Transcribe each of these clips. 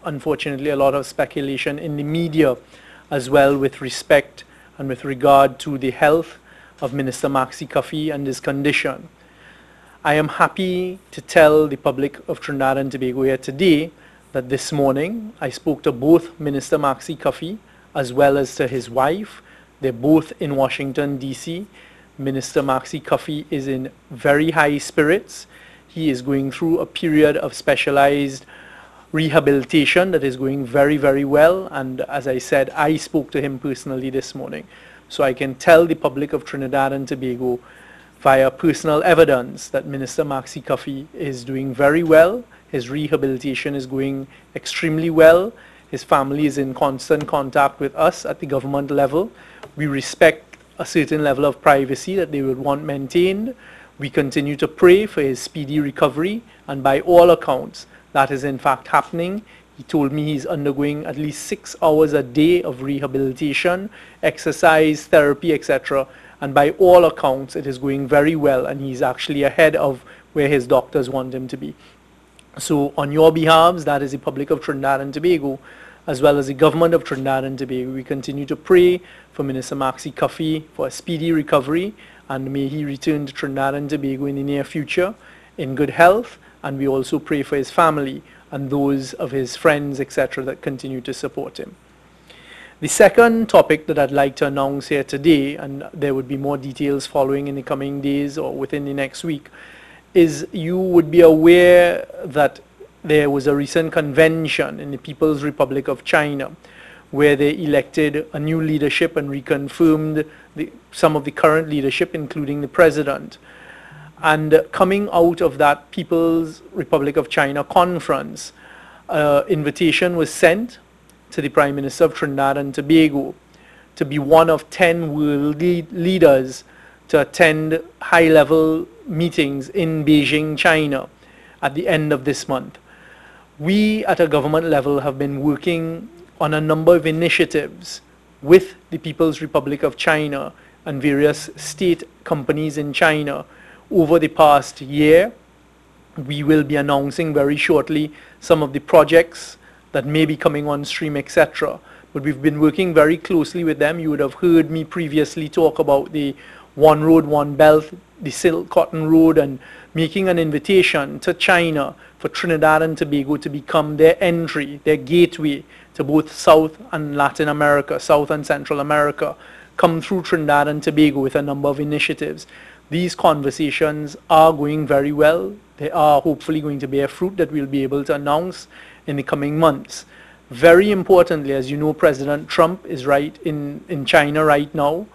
unfortunately a lot of speculation in the media as well with respect and with regard to the health of Minister Maxie Cuffie and his condition. I am happy to tell the public of Trinidad and Tobago here today that this morning I spoke to both Minister Maxie Cuffie as well as to his wife. They're both in Washington, D.C. Minister Maxie Cuffie is in very high spirits. He is going through a period of specialized rehabilitation that is going very, very well. And as I said, I spoke to him personally this morning. So I can tell the public of Trinidad and Tobago via personal evidence that Minister Maxie Cuffie is doing very well. His rehabilitation is going extremely well. His family is in constant contact with us at the government level. We respect a certain level of privacy that they would want maintained. We continue to pray for his speedy recovery, and by all accounts, that is in fact happening. He told me he's undergoing at least 6 hours a day of rehabilitation, exercise, therapy, etc. And by all accounts, it is going very well, and he's actually ahead of where his doctors want him to be. So on your behalves, that is the public of Trinidad and Tobago, as well as the government of Trinidad and Tobago, we continue to pray for Minister Maxie Cuffie for a speedy recovery, and may he return to Trinidad and Tobago in the near future in good health. And we also pray for his family and those of his friends, etc., that continue to support him. The second topic that I'd like to announce here today, and there would be more details following in the coming days or within the next week, is you would be aware that there was a recent convention in the People's Republic of China where they elected a new leadership and reconfirmed some of the current leadership, including the president. And coming out of that People's Republic of China conference, invitation was sent to the Prime Minister of Trinidad and Tobago to be one of 10 world leaders to attend high-level meetings in Beijing, China at the end of this month. We at a government level have been working on a number of initiatives with the People's Republic of China and various state companies in China over the past year. We will be announcing very shortly some of the projects that may be coming on stream, etc. But we've been working very closely with them. You would have heard me previously talk about the One Road, One Belt, the Silk Cotton Road, and making an invitation to China for Trinidad and Tobago to become their entry, their gateway to both South and Latin America, South and Central America, come through Trinidad and Tobago with a number of initiatives. These conversations are going very well. They are hopefully going to bear fruit that we'll be able to announce in the coming months. Very importantly, as you know, President Trump is in China right now,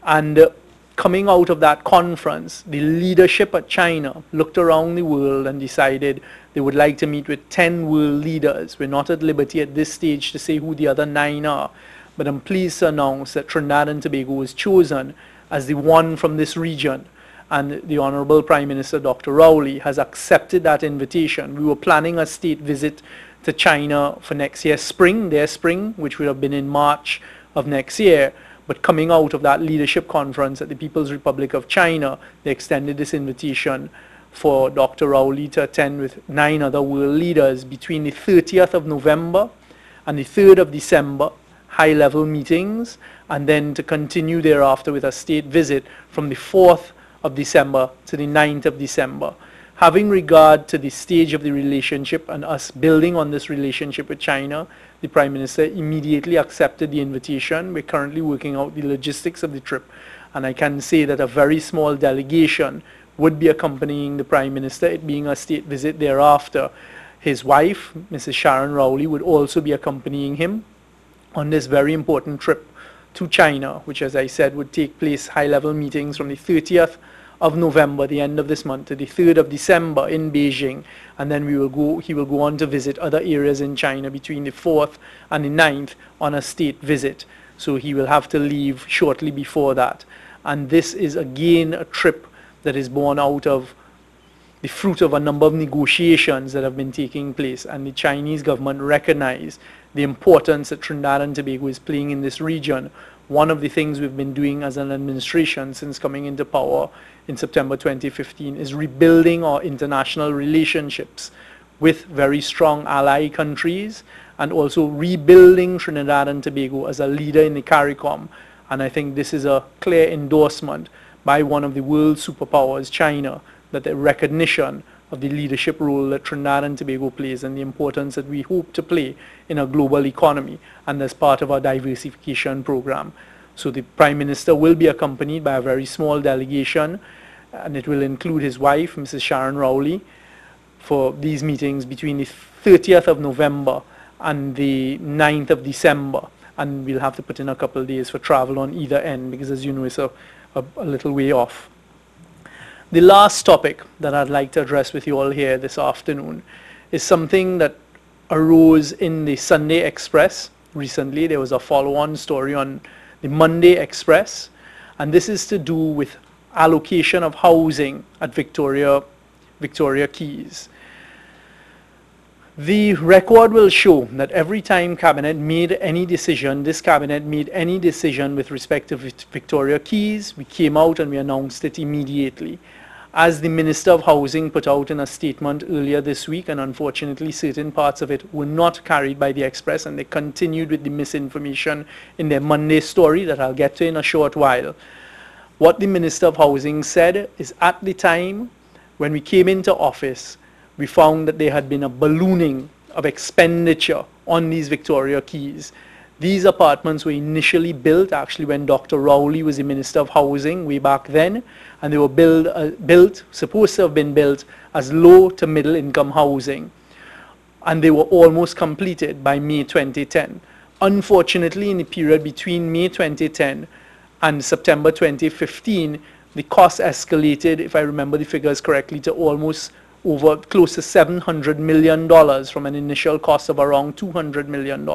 and coming out of that conference, the leadership at China looked around the world and decided they would like to meet with 10 world leaders. We're not at liberty at this stage to say who the other 9 are, but I'm pleased to announce that Trinidad and Tobago was chosen as the one from this region, and the Honorable Prime Minister Dr. Rowley has accepted that invitation. We were planning a state visit to China for next year's spring, their spring, which would have been in March of next year. But coming out of that leadership conference at the People's Republic of China, they extended this invitation for Dr. Rowley to attend with 9 other world leaders between the 30th of November and the 3rd of December, high-level meetings, and then to continue thereafter with a state visit from the 4th of December to the 9th of December. Having regard to the stage of the relationship and us building on this relationship with China, the Prime Minister immediately accepted the invitation. We're currently working out the logistics of the trip, and I can say that a very small delegation would be accompanying the Prime Minister, it being a state visit thereafter. His wife, Mrs. Sharon Rowley, would also be accompanying him on this very important trip to China, which, as I said, would take place high-level meetings from the 30th of November, the end of this month, to the 3rd of December in Beijing, and then he will go on to visit other areas in China between the 4th and the 9th on a state visit. So he will have to leave shortly before that. And this is again a trip that is born out of the fruit of a number of negotiations that have been taking place, and the Chinese government recognized the importance that Trinidad and Tobago is playing in this region. One of the things we've been doing as an administration since coming into power in September 2015 is rebuilding our international relationships with very strong ally countries, and also rebuilding Trinidad and Tobago as a leader in the CARICOM. And I think this is a clear endorsement by one of the world superpowers, China, that the recognition of the leadership role that Trinidad and Tobago plays and the importance that we hope to play in a global economy and as part of our diversification program. So the Prime Minister will be accompanied by a very small delegation, and it will include his wife, Mrs. Sharon Rowley, for these meetings between the 30th of November and the 9th of December. And we'll have to put in a couple of days for travel on either end because, as you know, it's a little way off. The last topic that I'd like to address with you all here this afternoon is something that arose in the Sunday Express recently. There was a follow-on story on the Monday Express, and this is to do with allocation of housing at Victoria Keys. The record will show that every time Cabinet made any decision, this Cabinet made any decision with respect to Victoria Keys, we came out and we announced it immediately. As the Minister of Housing put out in a statement earlier this week, and unfortunately certain parts of it were not carried by the Express, and they continued with the misinformation in their Monday story that I'll get to in a short while. What the Minister of Housing said is, at the time when we came into office, we found that there had been a ballooning of expenditure on these Victoria Keys. These apartments were initially built actually when Dr. Rowley was the Minister of Housing way back then, and they were supposed to have been built as low to middle income housing, and they were almost completed by May 2010. Unfortunately, in the period between May 2010 and September 2015, the cost escalated, if I remember the figures correctly, to almost over close to $700 million from an initial cost of around $200 million.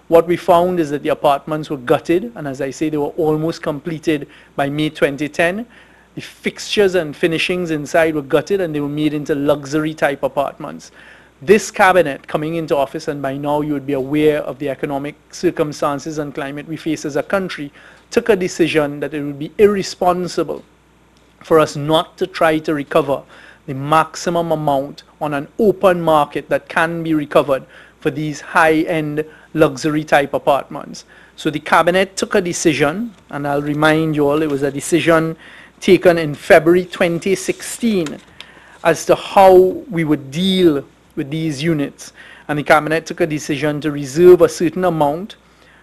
What we found is that the apartments were gutted, and as I say, they were almost completed by May 2010. The fixtures and finishings inside were gutted, and they were made into luxury type apartments. This Cabinet coming into office, and by now you would be aware of the economic circumstances and climate we face as a country, took a decision that it would be irresponsible for us not to try to recover the maximum amount on an open market that can be recovered for these high-end luxury type apartments. So the Cabinet took a decision, and I'll remind you all, it was a decision taken in February 2016 as to how we would deal with these units. And the Cabinet took a decision to reserve a certain amount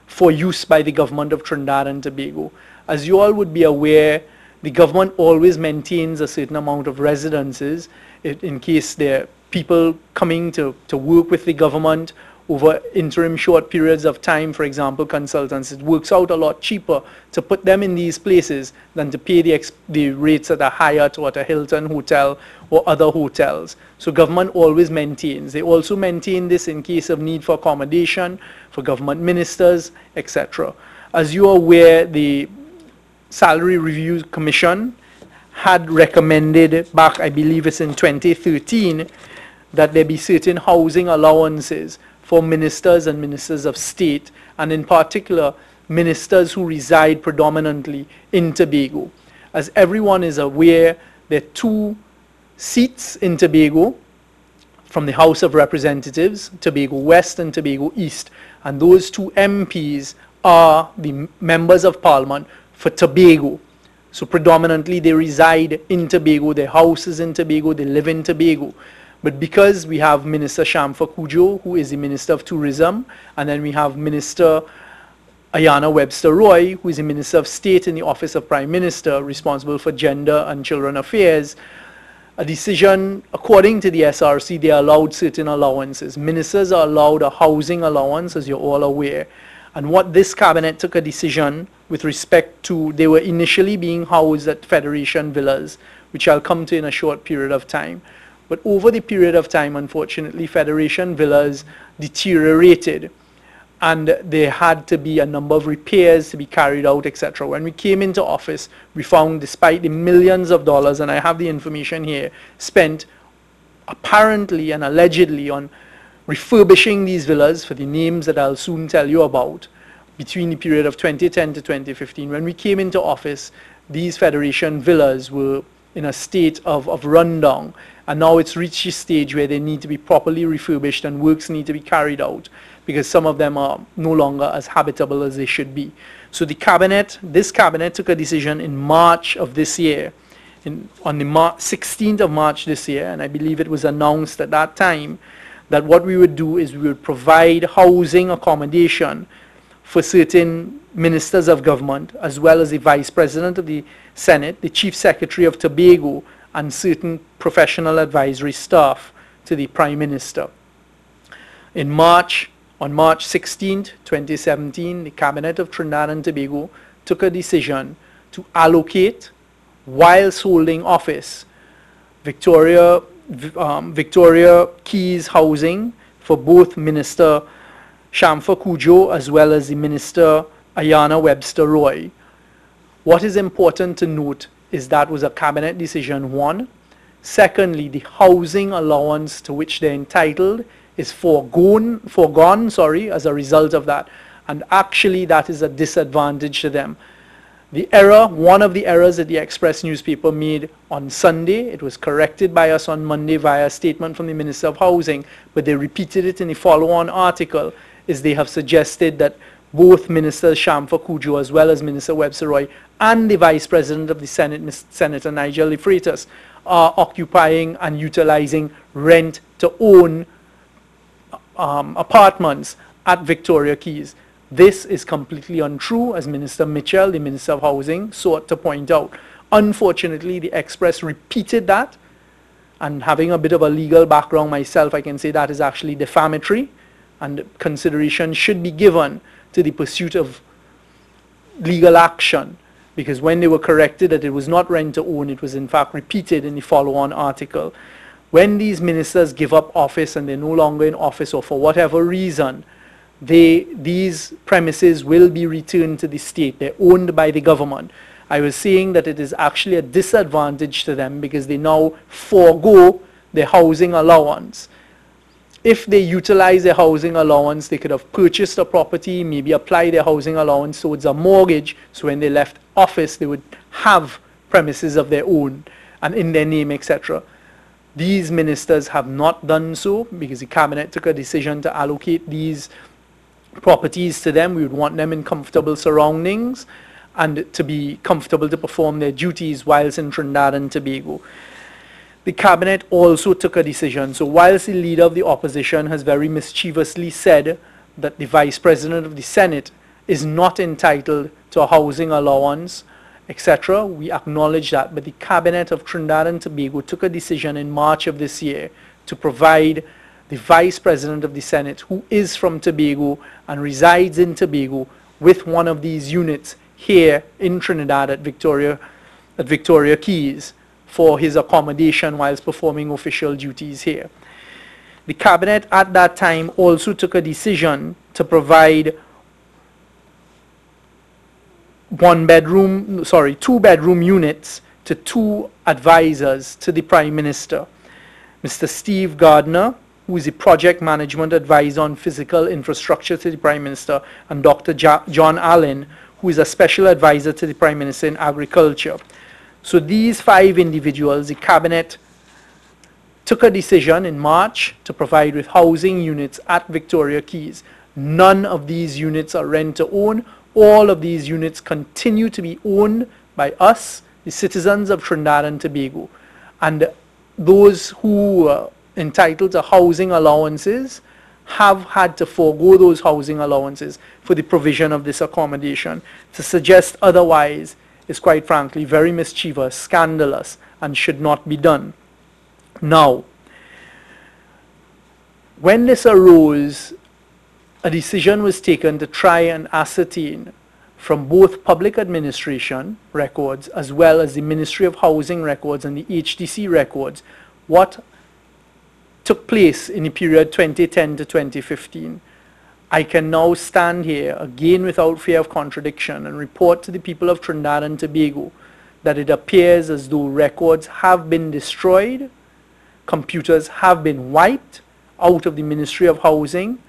for use by the government of Trinidad and Tobago. As you all would be aware, the government always maintains a certain amount of residences in case there are people coming to work with the government over interim short periods of time, for example, consultants. It works out a lot cheaper to put them in these places than to pay the rates at a Hyatt or at a Hilton hotel or other hotels. So government always maintains. They also maintain this in case of need for accommodation, for government ministers, etc. As you are aware, the Salary Review Commission had recommended back, I believe it's in 2013, that there be certain housing allowances for ministers and ministers of state, and in particular ministers who reside predominantly in Tobago. As everyone is aware, there are 2 seats in Tobago from the House of Representatives, Tobago West and Tobago East, and those 2 MPs are the members of Parliament for Tobago. So predominantly they reside in Tobago, their house is in Tobago, they live in Tobago. But because we have Minister Shamfa Cudjoe, who is the Minister of Tourism, and then we have Minister Ayanna Webster-Roy, who is the Minister of State in the Office of Prime Minister, responsible for Gender and Children Affairs, a decision, according to the SRC, they are allowed certain allowances. Ministers are allowed a housing allowance, as you're all aware. And what this Cabinet took a decision with respect to, they were initially being housed at Federation Villas, which I'll come to in a short period of time. But over the period of time, unfortunately, Federation Villas deteriorated, and there had to be a number of repairs to be carried out, etc. When we came into office, we found, despite the millions of dollars, and I have the information here, spent apparently and allegedly on refurbishing these villas for the names that I'll soon tell you about, between the period of 2010 to 2015. When we came into office, these Federation Villas were in a state of rundown, and now it's reached a stage where they need to be properly refurbished and works need to be carried out because some of them are no longer as habitable as they should be. So this cabinet took a decision in March of this year, on the 16th of March this year, and I believe it was announced at that time that what we would do is we would provide housing accommodation for certain ministers of government, as well as the Vice President of the Senate, the Chief Secretary of Tobago, and certain professional advisory staff to the Prime Minister. On March 16, 2017, the Cabinet of Trinidad and Tobago took a decision to allocate, whilst holding office, Victoria Keys housing for both Minister Shamfa Cudjoe as well as the Minister Ayanna Webster-Roy. What is important to note is that was a cabinet decision, one. Secondly, the housing allowance to which they're entitled is foregone as a result of that, and actually that is a disadvantage to them. One of the errors that the Express newspaper made on Sunday, it was corrected by us on Monday via a statement from the Minister of Housing, but they repeated it in the follow-on article, is they have suggested that both Minister Shamfa Cudjoe as well as Minister Webster-Roy and the Vice President of the Senate, Senator Nigel Freitas, are occupying and utilizing rent-to-own apartments at Victoria Keys. This is completely untrue, as Minister Mitchell, the Minister of Housing, sought to point out. Unfortunately, the Express repeated that, and having a bit of a legal background myself, I can say that is actually defamatory, and consideration should be given to the pursuit of legal action, because when they were corrected that it was not rent-to-own, it was in fact repeated in the follow-on article. When these ministers give up office and they're no longer in office, or for whatever reason, these premises will be returned to the state. They're owned by the government. I was saying that it is actually a disadvantage to them because they now forego their housing allowance. If they utilize their housing allowance, they could have purchased a property, maybe apply their housing allowance towards a mortgage, so when they left office they would have premises of their own and in their name, etc. These ministers have not done so because the cabinet took a decision to allocate these properties to them. We would want them in comfortable surroundings and to be comfortable to perform their duties whilst in Trinidad and Tobago. The cabinet also took a decision. So whilst the leader of the opposition has very mischievously said that the Vice President of the Senate is not entitled to a housing allowance, etc., we acknowledge that. But the cabinet of Trinidad and Tobago took a decision in March of this year to provide the Vice President of the Senate, who is from Tobago and resides in Tobago, with one of these units here in Trinidad at Victoria Keys for his accommodation whilst performing official duties here. The cabinet at that time also took a decision to provide two-bedroom units to two advisors to the Prime Minister, Mr. Steve Gardner, who is a project management advisor on physical infrastructure to the Prime Minister, and Dr. John Allen, who is a special advisor to the Prime Minister in agriculture. So these five individuals, the cabinet took a decision in March to provide with housing units at Victoria Keys. None of these units are rent-to-own. All of these units continue to be owned by us, the citizens of Trinidad and Tobago. And those who are entitled to housing allowances have had to forego those housing allowances for the provision of this accommodation. To suggest otherwise is quite frankly very mischievous, scandalous, and should not be done. Now, when this arose, a decision was taken to try and ascertain from both public administration records as well as the Ministry of Housing records and the HDC records what took place in the period 2010 to 2015. I can now stand here again without fear of contradiction and report to the people of Trinidad and Tobago that it appears as though records have been destroyed, computers have been wiped out of the Ministry of Housing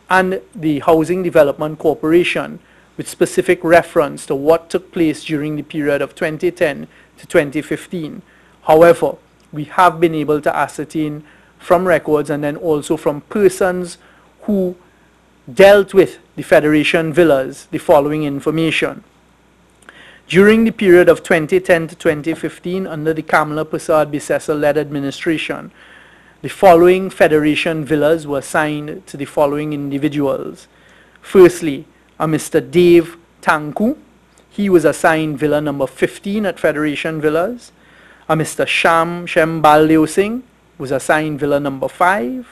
and the Housing Development Corporation with specific reference to what took place during the period of 2010 to 2015. However, we have been able to ascertain from records and then also from persons who dealt with the Federation villas the following information. During the period of 2010 to 2015, under the Kamala Prasad Bisesa-led administration, the following Federation villas were assigned to the following individuals. Firstly, a Mr. Dave Tanku. He was assigned villa number 15 at Federation Villas. A Mr. Shambal Singh was assigned villa number 5.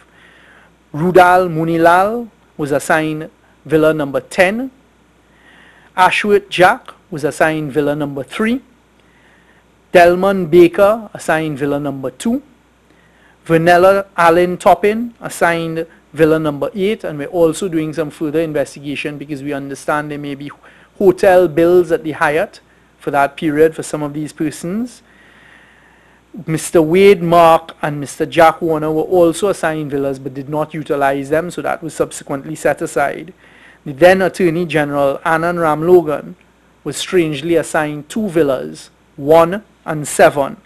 Rudal Munilal was assigned villa number 10. Ashwat Jack was assigned villa number 3. Delman Baker assigned villa number 2. Vanilla Allen Toppin assigned villa number 8, and we're also doing some further investigation because we understand there may be hotel bills at the Hyatt for that period for some of these persons. Mr. Wade Mark and Mr. Jack Warner were also assigned villas but did not utilize them, so that was subsequently set aside. The then Attorney General, Anand Ramlogan, was strangely assigned 2 villas, 1 and 7.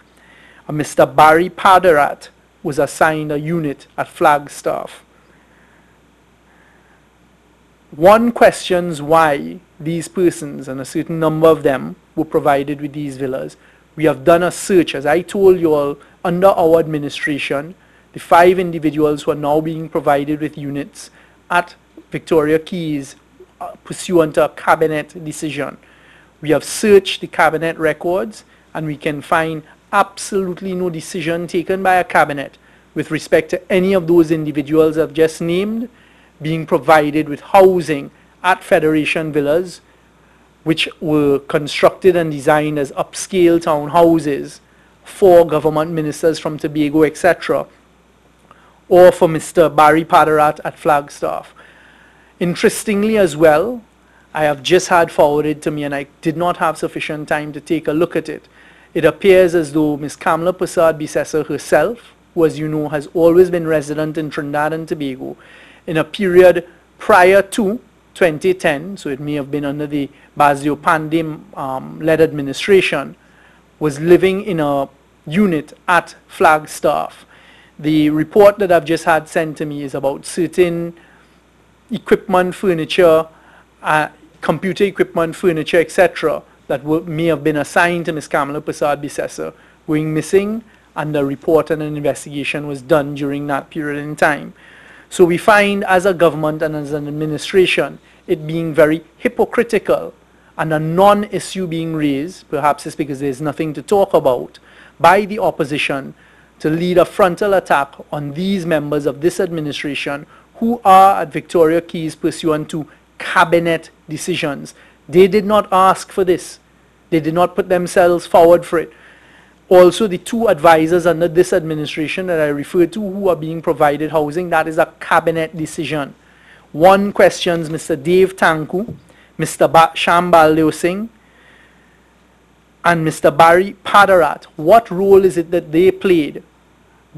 And Mr. Barry Padarat was assigned a unit at Flagstaff. One questions why these persons, and a certain number of them, were provided with these villas. We have done a search, as I told you all, under our administration, the 5 individuals who are now being provided with units at Victoria Keys pursuant to a cabinet decision. We have searched the cabinet records and we can find absolutely no decision taken by a cabinet with respect to any of those individuals I've just named being provided with housing at Federation Villas, which were constructed and designed as upscale townhouses for government ministers from Tobago, etc., or for Mr. Barry Padarat at Flagstaff. Interestingly as well, I have just had forwarded to me, and I did not have sufficient time to take a look at it. It appears as though Ms. Kamala Prasad Bisesa herself, who as you know has always been resident in Trinidad and Tobago, in a period prior to 2010, so it may have been under the Basio Pandey-led administration, was living in a unit at Flagstaff. The report that I've just had sent to me is about certain equipment, furniture, computer equipment, furniture, etc., that may have been assigned to Ms. Kamala Prasad Bisesa going missing, and a report and an investigation was done during that period in time. So we find as a government and as an administration it being very hypocritical and a non-issue being raised, perhaps it's because there's nothing to talk about, by the opposition to lead a frontal attack on these members of this administration who are at Victoria Keys pursuant to cabinet decisions. They did not ask for this. They did not put themselves forward for it. Also, the 2 advisors under this administration that I referred to who are being provided housing, that is a cabinet decision. One questions Mr. Dave Tanku, Mr. Shambal Singh, and Mr. Barry Padarat. What role is it that they played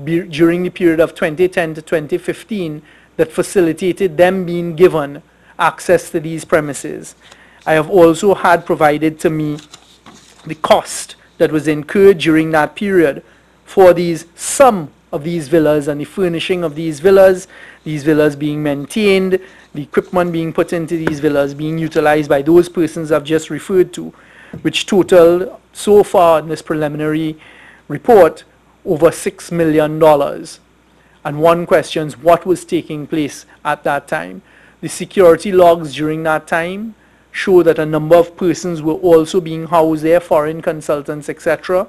during the period of 2010 to 2015 that facilitated them being given access to these premises? I have also had provided to me the cost that was incurred during that period for some of these villas and the furnishing of these villas being maintained, the equipment being put into these villas being utilized by those persons I've just referred to, which totaled so far in this preliminary report over $6 million. And one questions what was taking place at that time. The security logs during that time show that a number of persons were also being housed there, foreign consultants, etc.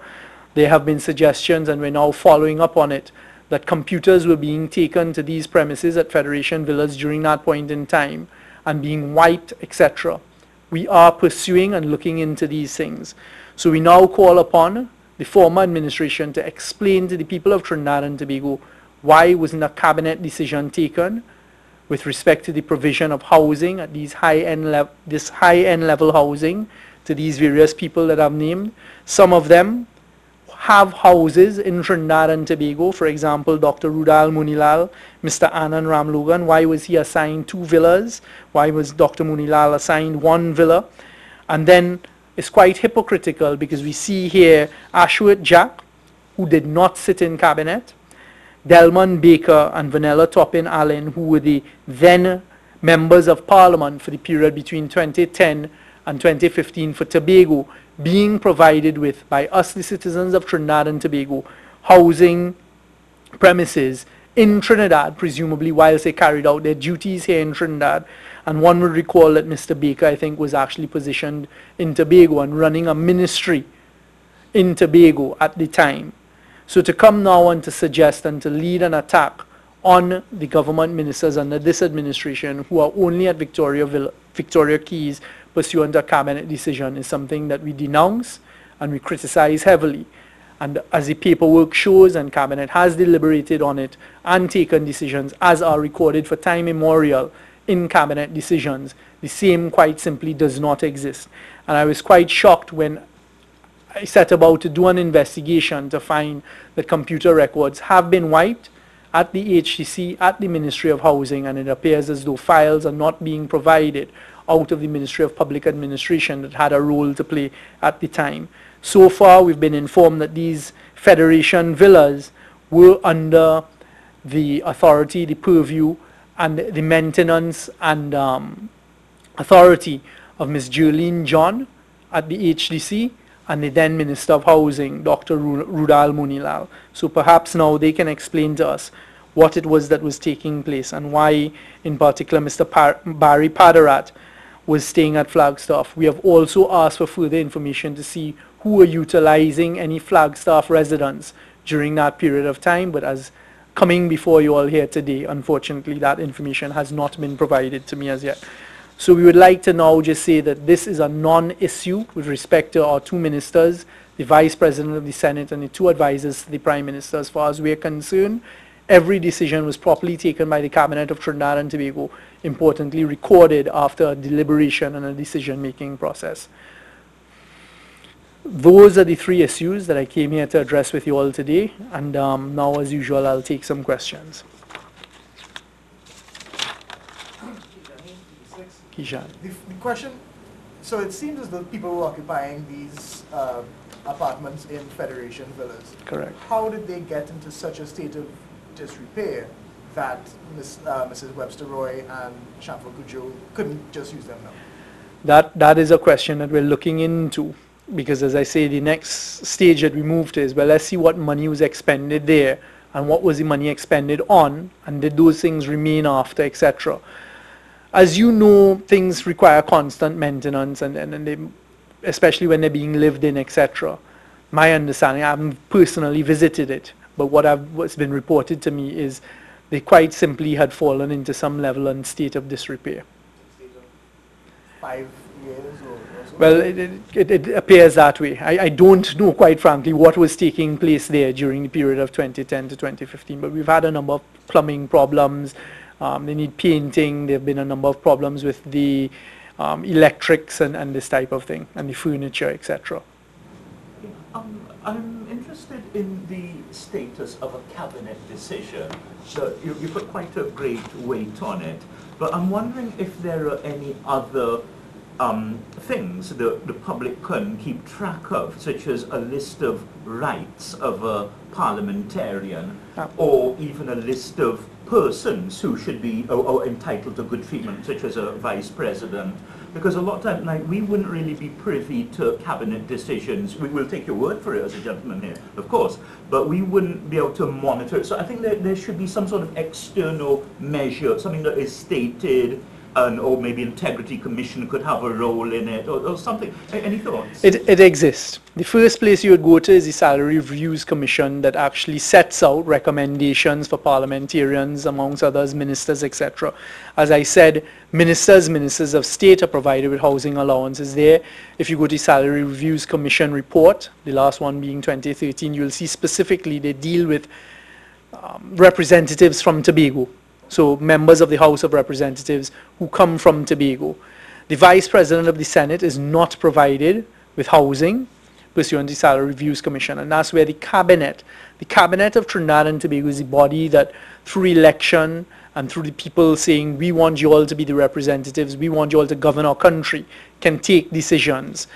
There have been suggestions, and we're now following up on it, that computers were being taken to these premises at Federation Villas during that point in time and being wiped, etc. We are pursuing and looking into these things. So we now call upon the former administration to explain to the people of Trinidad and Tobago why wasn't a cabinet decision taken with respect to the provision of housing at these high-end level housing to these various people that I've named. Some of them have houses in Trinidad and Tobago. For example, Dr. Rudal Munilal, Mr. Anand Ramlogan. Why was he assigned 2 villas? Why was Dr. Munilal assigned 1 villa? And then it's quite hypocritical because we see here Ashwat Jack, who did not sit in cabinet, Delmon Baker and Vanilla Toppin Allen, who were the then members of parliament for the period between 2010 and 2015 for Tobago, being provided with, by us the citizens of Trinidad and Tobago, housing premises in Trinidad, presumably whilst they carried out their duties here in Trinidad. And one would recall that Mr. Baker, I think, was actually positioned in Tobago and running a ministry in Tobago at the time. So to come now and to suggest and to lead an attack on the government ministers under this administration who are only at Victoria Keys pursuant to a cabinet decision is something that we denounce and we criticize heavily. And as the paperwork shows, and cabinet has deliberated on it and taken decisions as are recorded for time immemorial in cabinet decisions, the same quite simply does not exist. And I was quite shocked when I set about to do an investigation to find that computer records have been wiped at the HCC, at the Ministry of Housing, and it appears as though files are not being provided out of the Ministry of Public Administration that had a role to play at the time. So far, we've been informed that these Federation villas were under the authority, the purview, and the maintenance and authority of Ms. Jolene John at the HDC, and the then Minister of Housing, Dr. Rudal Munilal. So perhaps now they can explain to us what it was that was taking place and why, in particular, Mr. Barry Padarat was staying at Flagstaff. We have also asked for further information to see who were utilizing any Flagstaff residents during that period of time, but as coming before you all here today, unfortunately, that information has not been provided to me as yet. So we would like to now just say that this is a non-issue with respect to our two ministers, the Vice President of the Senate and the two advisors to the Prime Minister. As far as we are concerned, every decision was properly taken by the Cabinet of Trinidad and Tobago, importantly recorded after a deliberation and a decision-making process. Those are the three issues that I came here to address with you all today, and now, as usual, I'll take some questions. The question, so it seems as though people were occupying these apartments in Federation villas. Correct. How did they get into such a state of disrepair that Mrs. Webster-Roy and Shamfa Cudjoe couldn't just use them now? That is a question that we're looking into, because as I say, the next stage that we move to is, well, let's see what money was expended there and what was the money expended on, and did those things remain after, etc. As you know, things require constant maintenance, and they, especially when they're being lived in, etc. My understanding, I haven't personally visited it, but what's been reported to me is they quite simply had fallen into some level and state of disrepair. 5 years or so? Well, it appears that way. I don't know, quite frankly, what was taking place there during the period of 2010 to 2015, but we've had a number of plumbing problems. They need painting. There have been a number of problems with the electrics and this type of thing, and the furniture, etc. I'm interested in the status of a cabinet decision. So you put quite a great weight on it, but I'm wondering if there are any other things that the public can keep track of, such as a list of rights of a parliamentarian, or even a list of persons who should be or entitled to good treatment, such as a vice president. Because a lot of times, like, we wouldn't really be privy to cabinet decisions. We will take your word for it as a gentleman here, of course, but we wouldn't be able to monitor it. So I think that there should be some sort of external measure, something that is stated, or maybe Integrity Commission could have a role in it, or something. Any thoughts? It exists. The first place you would go to is the Salary Reviews Commission that actually sets out recommendations for parliamentarians, amongst others, ministers, etc. As I said, ministers of state are provided with housing allowances there. If you go to the Salary Reviews Commission report, the last one being 2013, you'll see specifically they deal with representatives from Tobago. So members of the House of Representatives who come from Tobago. The Vice President of the Senate is not provided with housing pursuant to the Salary Reviews Commission, and that's where the Cabinet of Trinidad and Tobago is the body that, through election and through the people saying, we want you all to be the representatives, we want you all to govern our country, can take decisions.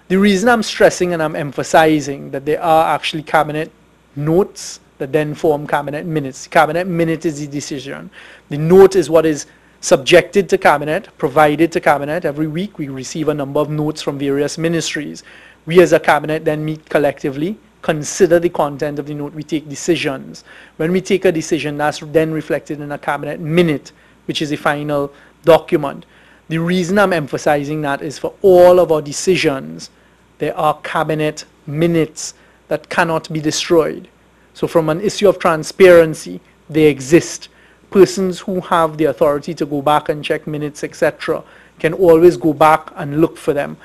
The reason I'm stressing and I'm emphasizing that there are actually cabinet notes that then form cabinet minutes. Cabinet minute is the decision. The note is what is subjected to cabinet, provided to cabinet. Every week we receive a number of notes from various ministries. We as a cabinet then meet collectively, consider the content of the note, we take decisions. When we take a decision, that's then reflected in a cabinet minute, which is a final document. The reason I'm emphasizing that is for all of our decisions, there are cabinet minutes that cannot be destroyed. So from an issue of transparency, they exist. Persons who have the authority to go back and check minutes, etc., can always go back and look for them.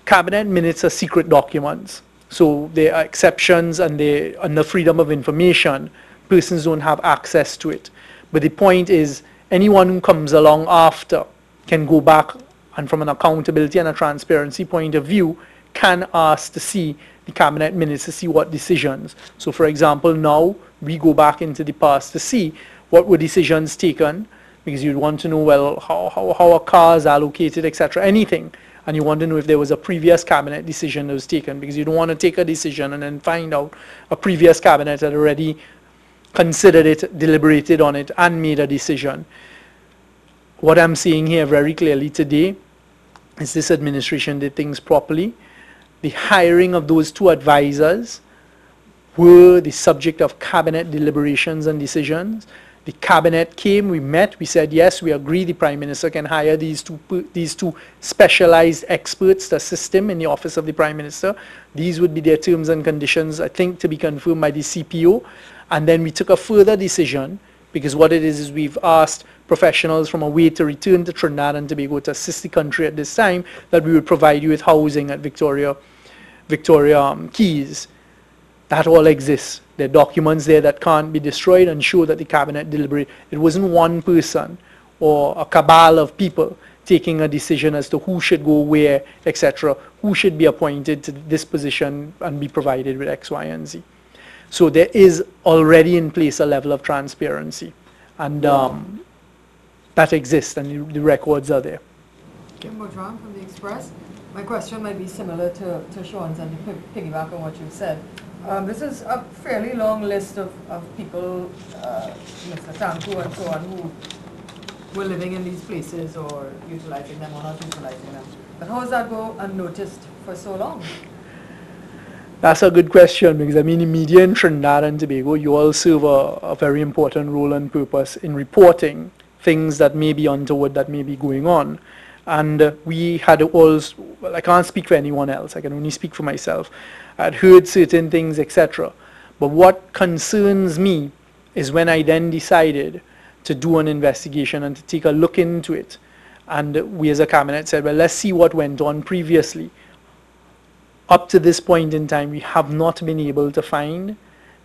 Cabinet minutes are secret documents. So there are exceptions, and they, under freedom of information, persons don't have access to it. But the point is, anyone who comes along after can go back, and from an accountability and a transparency point of view, can ask to see the cabinet minutes to see what decisions. So for example, now we go back into the past to see what were decisions taken, because you'd want to know, well, how are cars allocated, etc., anything. And you want to know if there was a previous cabinet decision that was taken, because you don't want to take a decision and then find out a previous cabinet had already considered it, deliberated on it, and made a decision. What I'm saying here very clearly today is this administration did things properly. The hiring of those two advisors were the subject of cabinet deliberations and decisions. The cabinet came, we met, we said yes, we agree the Prime Minister can hire these two specialized experts to assist him in the office of the Prime Minister. These would be their terms and conditions, I think, to be confirmed by the CPO. And then we took a further decision, because what it is we've asked professionals from away to return to Trinidad and Tobago to assist the country at this time, that we would provide you with housing at Victoria Keys. That all exists. There are documents there that can't be destroyed and show that the cabinet deliberated. It wasn't one person or a cabal of people taking a decision as to who should go where, etc., who should be appointed to this position and be provided with X, Y, and Z. So there is already in place a level of transparency, and that exists, and the records are there. Kim Bojran from the Express. My question might be similar to Sean's, and to piggyback on what you've said. This is a fairly long list of people, Mr. Tanku and so on, who were living in these places or utilizing them or not utilizing them. But how does that go unnoticed for so long? That's a good question, because I mean, the media in Trinidad and Tobago, you all serve a very important role and purpose in reporting things that may be untoward, that may be going on. And we had also, well, I can't speak for anyone else, I can only speak for myself. I'd heard certain things, etc. But what concerns me is when I then decided to do an investigation and to take a look into it. And we as a cabinet said, well, let's see what went on previously. Up to this point in time, we have not been able to find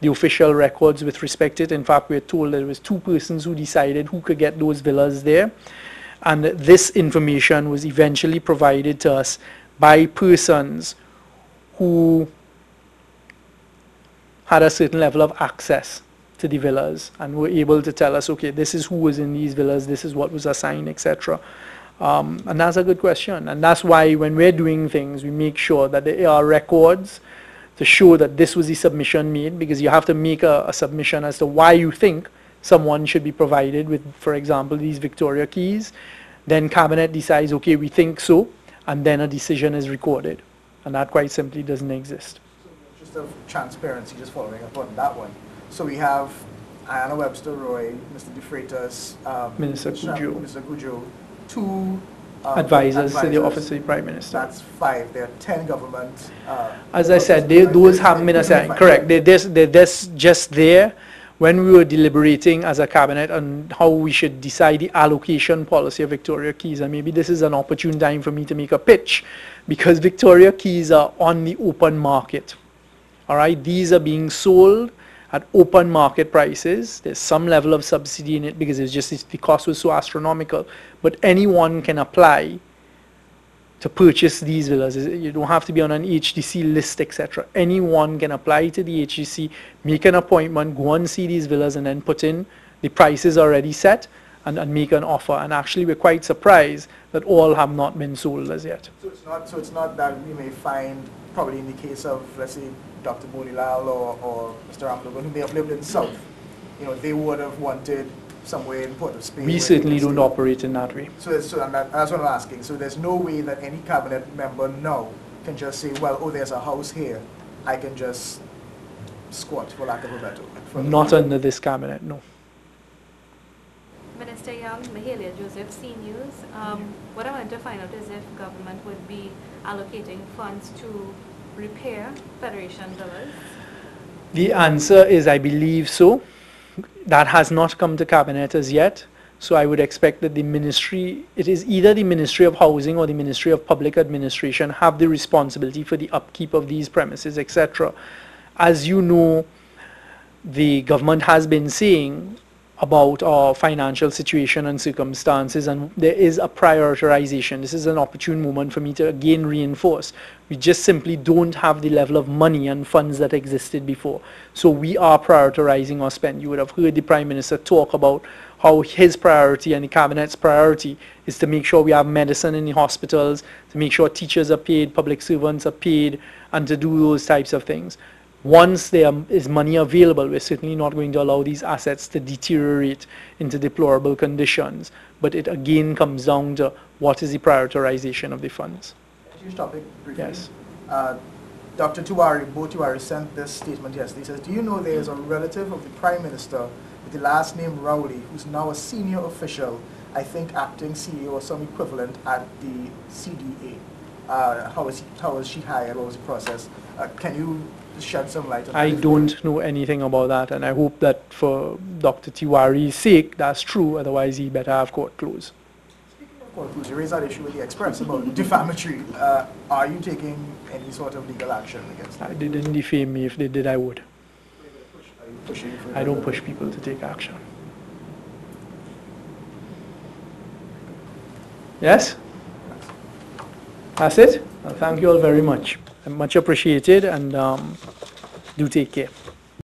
the official records with respect to it. In fact, we're told that it was two persons who decided who could get those villas there. And this information was eventually provided to us by persons who had a certain level of access to the villas and were able to tell us, okay, this is who was in these villas, this is what was assigned, etc. And that's a good question. And that's why when we're doing things, we make sure that there are records to show that this was the submission made, because you have to make a submission as to why you think someone should be provided with, for example, these Victoria Keys. Then cabinet decides, okay, we think so, and then a decision is recorded. And that quite simply doesn't exist. So just of transparency, just following up on that one. So we have Ayanna Webster-Roy, Mr. De Freitas, Minister Cudjoe. Mr. Cudjoe, two advisors to the office of the Prime Minister. That's 5. There are 10 government. As I said, those haven't been assigned. Correct. They're just there when we were deliberating as a cabinet on how we should decide the allocation policy of Victoria Keys. And maybe this is an opportune time for me to make a pitch, because Victoria Keys are on the open market. All right, these are being sold at open market prices. There's some level of subsidy in it because the cost was so astronomical. But anyone can apply to purchase these villas. You don't have to be on an HDC list, etc. Anyone can apply to the HDC, make an appointment, go and see these villas, and then put in the prices already set, and make an offer. And actually, we're quite surprised that all have not been sold as yet. So it's not that we may find, probably in the case of, let's say, Dr. Bonilal or Mr. Amlogan, who may have lived in South, you know, they would have wanted somewhere in Port of Spain. We certainly don't operate in that way. So that's what I'm asking. So there's no way that any cabinet member now can just say, well, oh, there's a house here, I can just squat, for lack of a better word. Not under this cabinet, no. Minister Young, Mahalia Joseph, CNews. What I wanted to find out is if government would be allocating funds to repair Federation Villas. The answer is, I believe so. That has not come to cabinet as yet. So I would expect that the ministry, it is either the Ministry of Housing or the Ministry of Public Administration, have the responsibility for the upkeep of these premises, etc. As you know, the government has been saying about our financial situation and circumstances, and there is a prioritization. This is an opportune moment for me to again reinforce. We just simply don't have the level of money and funds that existed before. So we are prioritizing our spend. You would have heard the Prime Minister talk about how his priority and the Cabinet's priority is to make sure we have medicine in the hospitals, to make sure teachers are paid, public servants are paid, and to do those types of things. Once there is money available, we're certainly not going to allow these assets to deteriorate into deplorable conditions. But it again comes down to what is the prioritization of the funds. Change topic briefly. Yes. Dr. Tiwari, Bo Tiwari sent this statement yesterday. He says, do you know there is a relative of the Prime Minister with the last name Rowley, who's now a senior official, I think acting CEO or some equivalent at the CDA? How was she hired? What was the process? Can you shed some light on that? I don't know anything about that, and I hope that for Dr. Tiwari's sake, that's true. Otherwise, he better have court closed. Speaking of court closed, you raised that issue with the Express about defamatory. Are you taking any sort of legal action against them? They didn't defame me. If they did, I would. Are you pushing for I don't push people to take action. Yes? That's it? Well, thank you all very much. Much appreciated, and do take care.